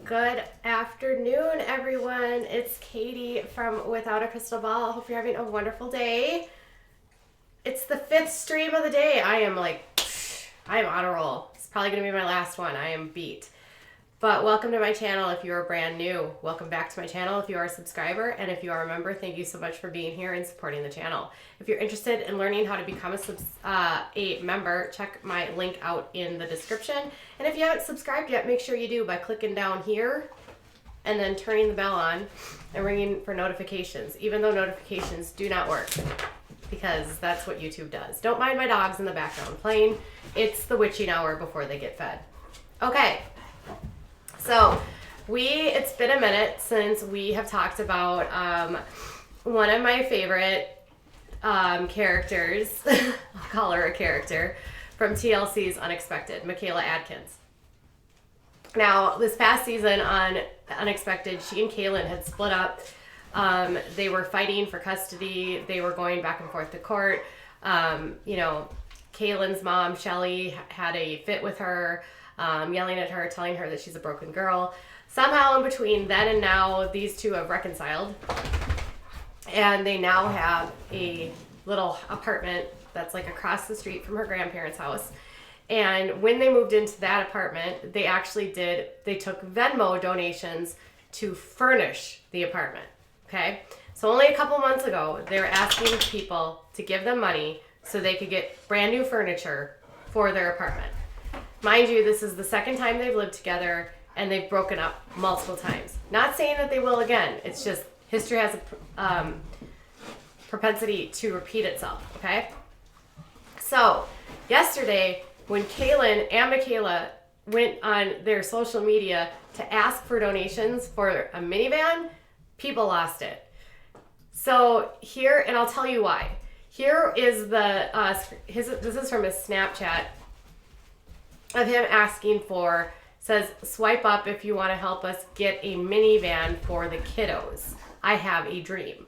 Good afternoon, everyone. It's Katie from Without a Crystal Ball. Hope you're having a wonderful day. It's the 5th stream of the day. I am on a roll. It's probably going to be my last one. I am beat. But welcome to my channel if you are brand new. Welcome back to my channel if you are a subscriber. And if you are a member, thank you so much for being here and supporting the channel. If you're interested in learning how to become a member, check my link out in the description. And if you haven't subscribed yet, make sure you do by clicking down here and then turning the bell on and ringing for notifications, even though notifications do not work, because that's what YouTube does. Don't mind my dogs in the background playing. It's the witching hour before they get fed. Okay. So it's been a minute since we have talked about one of my favorite characters, I'll call her a character, from TLC's Unexpected, McKayla Adkins. Now, this past season on Unexpected, she and Kaylin had split up. They were fighting for custody. They were going back and forth to court. Kaylin's mom, Shelly, had a fit with her, yelling at her, telling her that she's a broken girl. Somehow in between then and now, these two have reconciled. And they now have a little apartment that's like across the street from her grandparents' house. And when they moved into that apartment, they took Venmo donations to furnish the apartment. Okay? So only a couple months ago, they were asking people to give them money so they could get brand new furniture for their apartment. Mind you, this is the second time they've lived together, and they've broken up multiple times. Not saying that they will again. It's just history has a propensity to repeat itself, okay? So, yesterday, when Kaylin and McKayla went on their social media to ask for donations for a minivan, people lost it. So here, and I'll tell you why. Here is this is from his Snapchat of him asking for, says, swipe up if you want to help us get a minivan for the kiddos. I have a dream.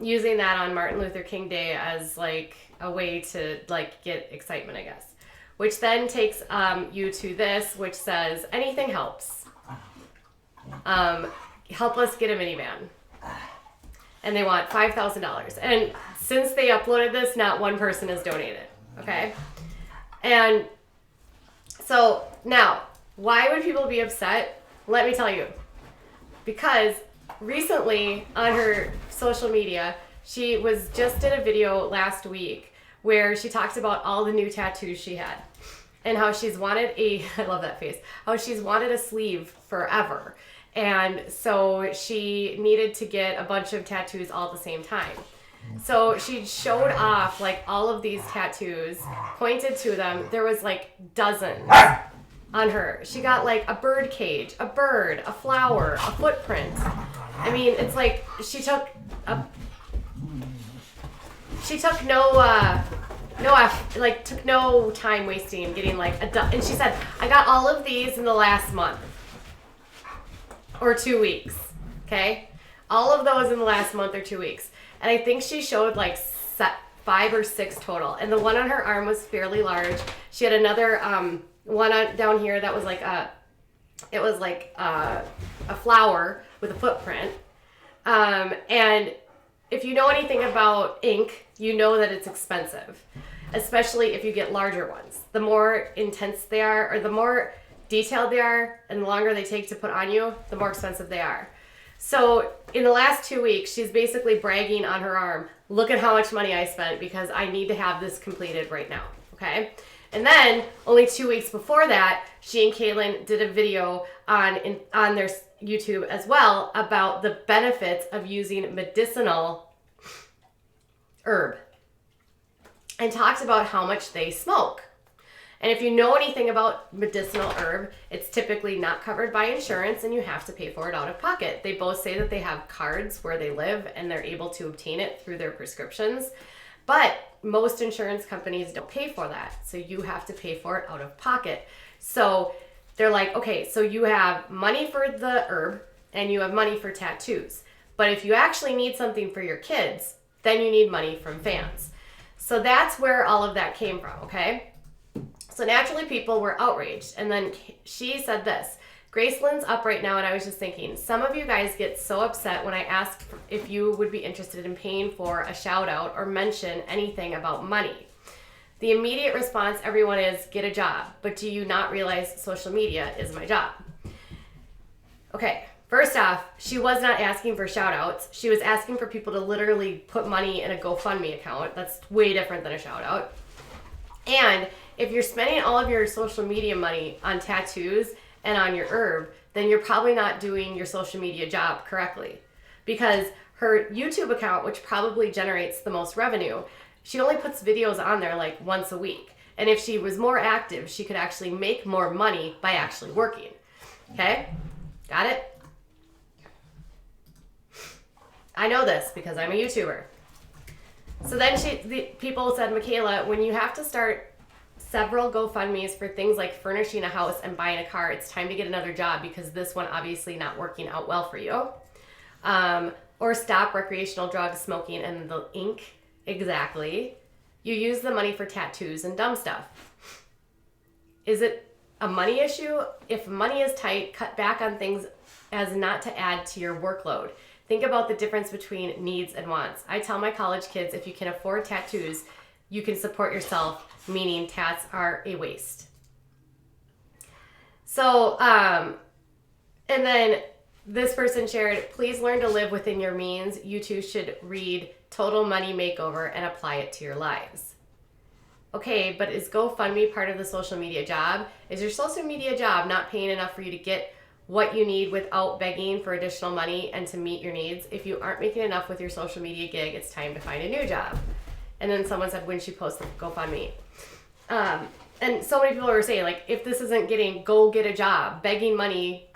Using that on Martin Luther King Day as like a way to like get excitement, I guess. Which then takes you to this, which says, anything helps. Help us get a minivan. And they want $5,000. And since they uploaded this, not one person has donated. Okay? And so now, why would people be upset? Let me tell you. Because recently on her social media, she did a video last week where she talked about all the new tattoos she had and how she's wanted I love that face, how she's wanted a sleeve forever. And so she needed to get a bunch of tattoos all at the same time. So she showed off like all of these tattoos, pointed to them. There was like dozens on her. She got like a bird cage, a bird, a flower, a footprint. I mean, it's like she took no time wasting and getting like and she said, I got all of these in the last month or 2 weeks. Okay? All of those in the last month or 2 weeks. And I think she showed like 5 or 6 total. And the one on her arm was fairly large. She had another one down here that was like a flower with a footprint. And if you know anything about ink, you know that it's expensive, especially if you get larger ones. The more intense they are, or the more detailed they are, and the longer they take to put on you, the more expensive they are. So in the last 2 weeks, she's basically bragging on her arm, look at how much money I spent because I need to have this completed right now, okay? And then only 2 weeks before that, she and Kaylin did a video on their YouTube as well about the benefits of using medicinal herb and talked about how much they smoke. And if you know anything about medicinal herb, it's typically not covered by insurance and you have to pay for it out of pocket. They both say that they have cards where they live and they're able to obtain it through their prescriptions. But most insurance companies don't pay for that. So you have to pay for it out of pocket. So they're like, okay, so you have money for the herb and you have money for tattoos. But if you actually need something for your kids, then you need money from fans. So that's where all of that came from, okay? So naturally people were outraged. And then she said this, Graceland's up right now, and I was just thinking, some of you guys get so upset when I ask if you would be interested in paying for a shout out or mention anything about money. The immediate response, everyone, is get a job. But do you not realize social media is my job? Okay, first off, she was not asking for shout outs. She was asking for people to literally put money in a GoFundMe account. That's way different than a shout out. And if you're spending all of your social media money on tattoos and on your herb, then you're probably not doing your social media job correctly. Because her YouTube account, which probably generates the most revenue, she only puts videos on there like once a week. And if she was more active, she could actually make more money by actually working. Okay? Got it? I know this because I'm a YouTuber. So then people said, McKayla, when you have to start several GoFundMes for things like furnishing a house and buying a car, it's time to get another job because this one obviously not working out well for you. Or stop recreational drugs, smoking, and the ink. Exactly. You use the money for tattoos and dumb stuff. Is it a money issue? If money is tight, cut back on things as not to add to your workload. Think about the difference between needs and wants. I tell my college kids, if you can afford tattoos, you can support yourself, meaning tats are a waste. So, and then this person shared, please learn to live within your means. You too should read Total Money Makeover and apply it to your lives. Okay, but is GoFundMe part of the social media job? Is your social media job not paying enough for you to get what you need without begging for additional money and to meet your needs? If you aren't making enough with your social media gig, it's time to find a new job. And then someone said, when she posts the GoFundMe. And so many people were saying, like, if this isn't getting, go get a job. Begging money,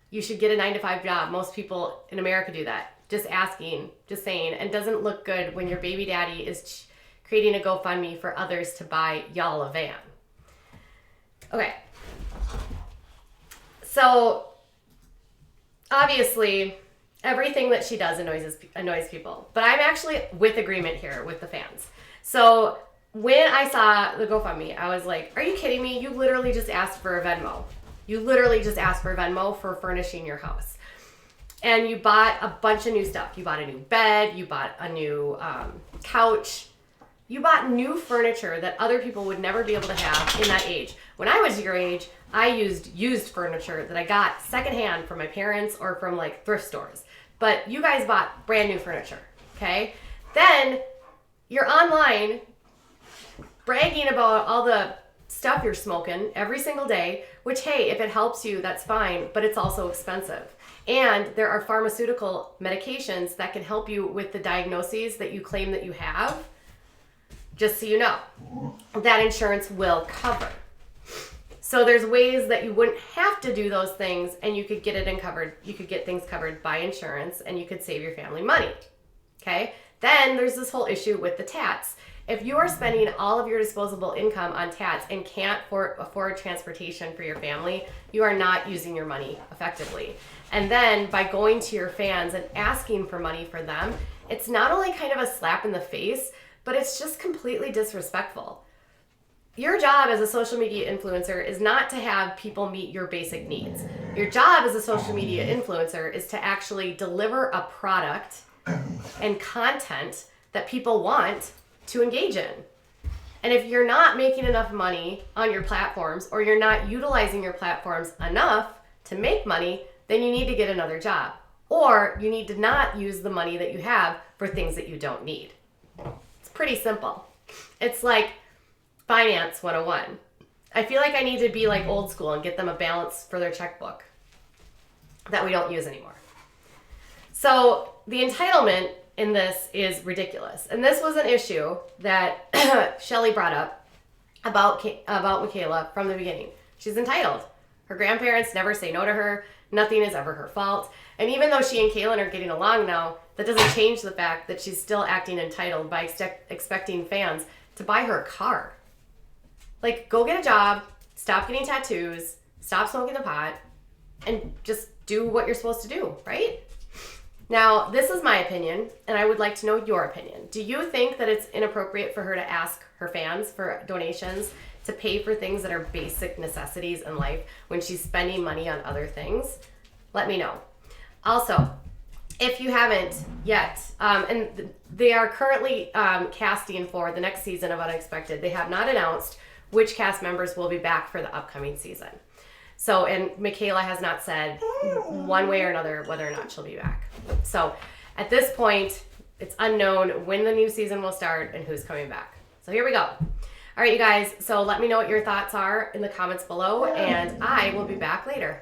you should get a 9-to-5 job. Most people in America do that. Just asking, just saying, and doesn't look good when your baby daddy is creating a GoFundMe for others to buy y'all a van. Okay. So, obviously, everything that she does annoys people. But I'm actually with agreement here with the fans. So, when I saw the GoFundMe, I was like, are you kidding me? You literally just asked for a Venmo. You literally just asked for a Venmo for furnishing your house. And you bought a bunch of new stuff. You bought a new bed. You bought a new couch. You bought new furniture that other people would never be able to have in that age. When I was your age, I used furniture that I got secondhand from my parents or from like thrift stores. But you guys bought brand new furniture, okay? Then you're online bragging about all the stuff you're smoking every single day, which, hey, if it helps you, that's fine, but it's also expensive. And there are pharmaceutical medications that can help you with the diagnoses that you claim that you have. Just so you know, that insurance will cover. So there's ways that you wouldn't have to do those things and you could get it covered. You could get things covered by insurance and you could save your family money. Okay? Then there's this whole issue with the tats. If you are spending all of your disposable income on tats and can't afford transportation for your family, you are not using your money effectively. And then by going to your fans and asking for money for them, it's not only kind of a slap in the face, but it's just completely disrespectful. Your job as a social media influencer is not to have people meet your basic needs. Your job as a social media influencer is to actually deliver a product and content that people want to engage in. And if you're not making enough money on your platforms or you're not utilizing your platforms enough to make money, then you need to get another job. Or you need to not use the money that you have for things that you don't need. It's pretty simple. It's like Finance 101. I feel like I need to be like old school and get them a balance for their checkbook that we don't use anymore. So the entitlement in this is ridiculous. And this was an issue that Shelly brought up about McKayla from the beginning. She's entitled. Her grandparents never say no to her. Nothing is ever her fault. And even though she and Kaylin are getting along now, that doesn't change the fact that she's still acting entitled by expecting fans to buy her a car. Like, go get a job, stop getting tattoos, stop smoking the pot, and just do what you're supposed to do, right? Now, this is my opinion, and I would like to know your opinion. Do you think that it's inappropriate for her to ask her fans for donations to pay for things that are basic necessities in life when she's spending money on other things? Let me know. Also, if you haven't yet, and they are currently casting for the next season of Unexpected, they have not announced which cast members will be back for the upcoming season. So, and McKayla has not said one way or another whether or not she'll be back. So, at this point, it's unknown when the new season will start and who's coming back. So, here we go. All right, you guys. So, let me know what your thoughts are in the comments below, and I will be back later.